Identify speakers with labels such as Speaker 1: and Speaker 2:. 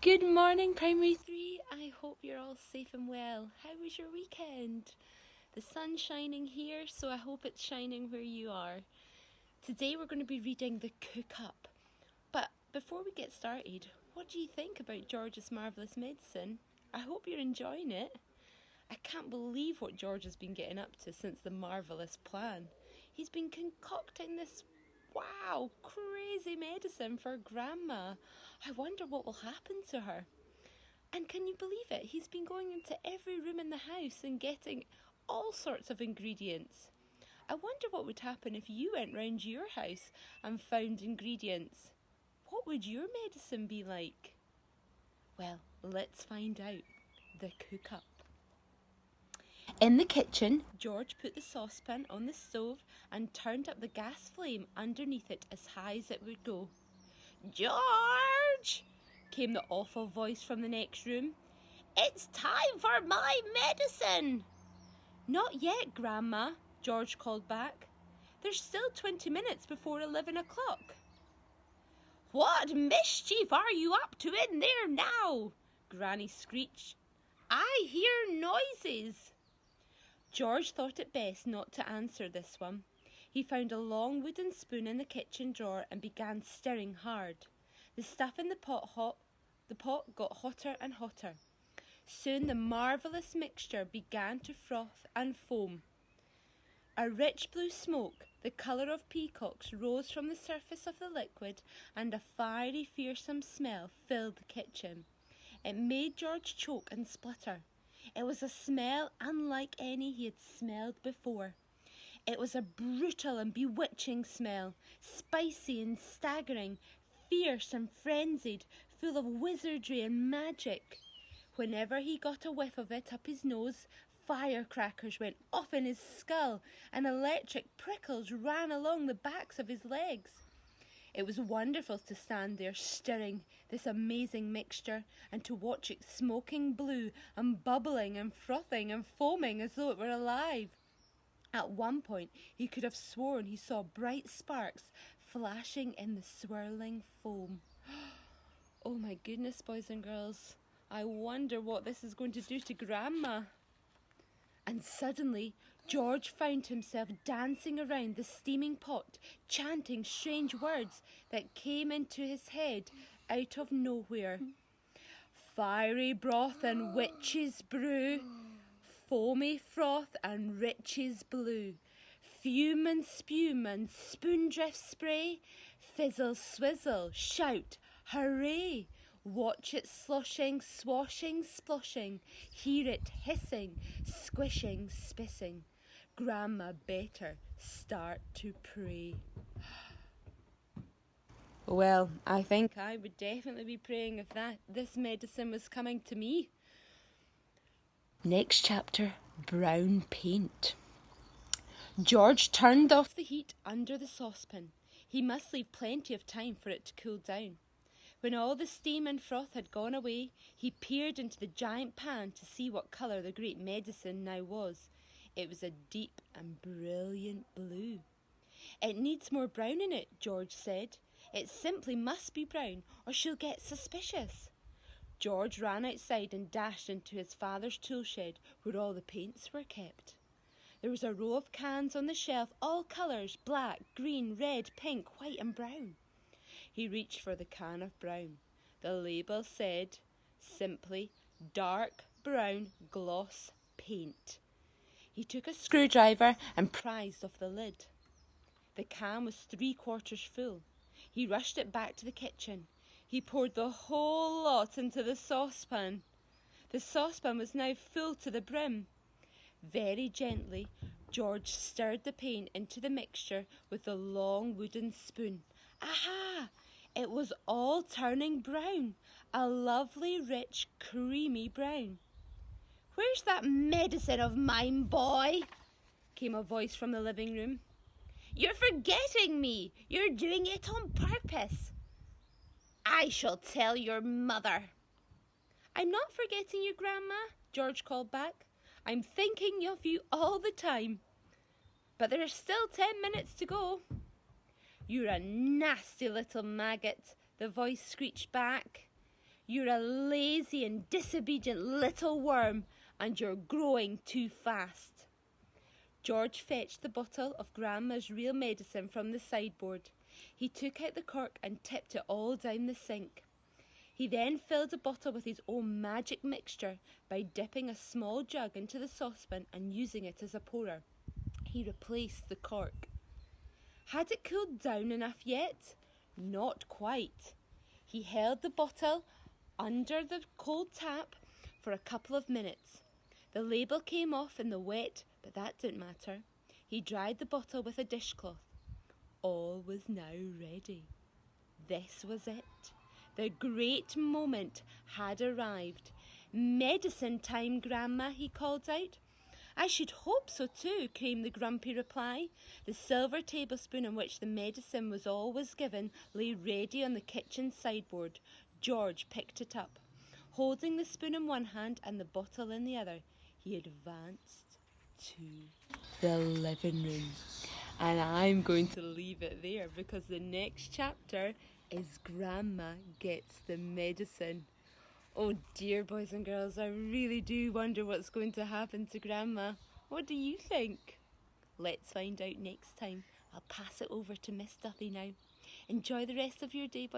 Speaker 1: Good morning, Primary 3. I hope you're all safe and well. How was your weekend? The sun's shining here, so I hope it's shining where you are. Today we're going to be reading The Cook Up. But before we get started, what do you think about George's Marvellous Medicine? I hope you're enjoying it. I can't believe what George has been getting up to since the Marvellous plan. He's been concocting this crazy medicine for Grandma. I wonder what will happen to her. And can you believe it? He's been going into every room in the house and getting all sorts of ingredients. I wonder what would happen if you went round your house and found ingredients. What would your medicine be like? Well, let's find out. The Cook Up. In the kitchen, George put the saucepan on the stove and turned up the gas flame underneath it as high as it would go. "George!" came the awful voice from the next room. "It's time for my medicine!" "Not yet, Grandma," George called back. "There's still 20 minutes before 11 o'clock. "What mischief are you up to in there now?" Granny screeched. "I hear noises." George thought it best not to answer this one. He found a long wooden spoon in the kitchen drawer and began stirring hard. The stuff in the pot got hotter and hotter. Soon the marvellous mixture began to froth and foam. A rich blue smoke, the colour of peacocks, rose from the surface of the liquid, and a fiery, fearsome smell filled the kitchen. It made George choke and splutter. It was a smell unlike any he had smelled before. It was a brutal and bewitching smell, spicy and staggering, fierce and frenzied, full of wizardry and magic. Whenever he got a whiff of it up his nose, firecrackers went off in his skull and electric prickles ran along the backs of his legs. It was wonderful to stand there stirring this amazing mixture and to watch it smoking blue and bubbling and frothing and foaming as though it were alive. At one point he could have sworn he saw bright sparks flashing in the swirling foam. Oh my goodness, boys and girls, I wonder what this is going to do to Grandma. And suddenly George found himself dancing around the steaming pot, chanting strange words that came into his head out of nowhere. Fiery broth and witch's brew, foamy froth and riches blue, fume and spume and spoondrift spray, fizzle swizzle, shout, hooray! Watch it sloshing, swashing, sploshing, hear it hissing, squishing, spissing. Grandma better start to pray. Well, I think I would definitely be praying if this medicine was coming to me. Next chapter, brown paint. George turned off the heat under the saucepan. He must leave plenty of time for it to cool down. When all the steam and froth had gone away, he peered into the giant pan to see what colour the great medicine now was. It was a deep and brilliant blue. "It needs more brown in it," George said. "It simply must be brown, or she'll get suspicious." George ran outside and dashed into his father's tool shed, where all the paints were kept. There was a row of cans on the shelf, all colours, black, green, red, pink, white and brown. He reached for the can of brown. The label said, simply, dark brown gloss paint. He took a screwdriver and prised off the lid. The can was 3/4 full. He rushed it back to the kitchen. He poured the whole lot into the saucepan. The saucepan was now full to the brim. Very gently, George stirred the paint into the mixture with the long wooden spoon. Aha! It was all turning brown, a lovely, rich, creamy brown. "Where's that medicine of mine, boy?" came a voice from the living room. "You're forgetting me. You're doing it on purpose." "I shall tell your mother." "I'm not forgetting you, Grandma," George called back. "I'm thinking of you all the time. But there are still 10 minutes to go." "You're a nasty little maggot," the voice screeched back. You're a lazy and disobedient little worm, and you're growing too fast. George fetched the bottle of Grandma's real medicine from the sideboard. He took out the cork and tipped it all down the sink. He then filled the bottle with his own magic mixture by dipping a small jug into the saucepan and using it as a pourer. He replaced the cork. Had it cooled down enough yet? Not quite. He held the bottle under the cold tap for a couple of minutes. The label came off in the wet, but that didn't matter. He dried the bottle with a dishcloth. All was now ready. This was it. The great moment had arrived. "Medicine time, Grandma," he called out. "I should hope so too," came the grumpy reply. The silver tablespoon in which the medicine was always given lay ready on the kitchen sideboard. George picked it up. Holding the spoon in one hand and the bottle in the other, he advanced to the living room. And I'm going to leave it there because the next chapter is Grandma Gets the Medicine. Oh dear, boys and girls, I really do wonder what's going to happen to Grandma. What do you think? Let's find out next time. I'll pass it over to Miss Duffy now. Enjoy the rest of your day, boys.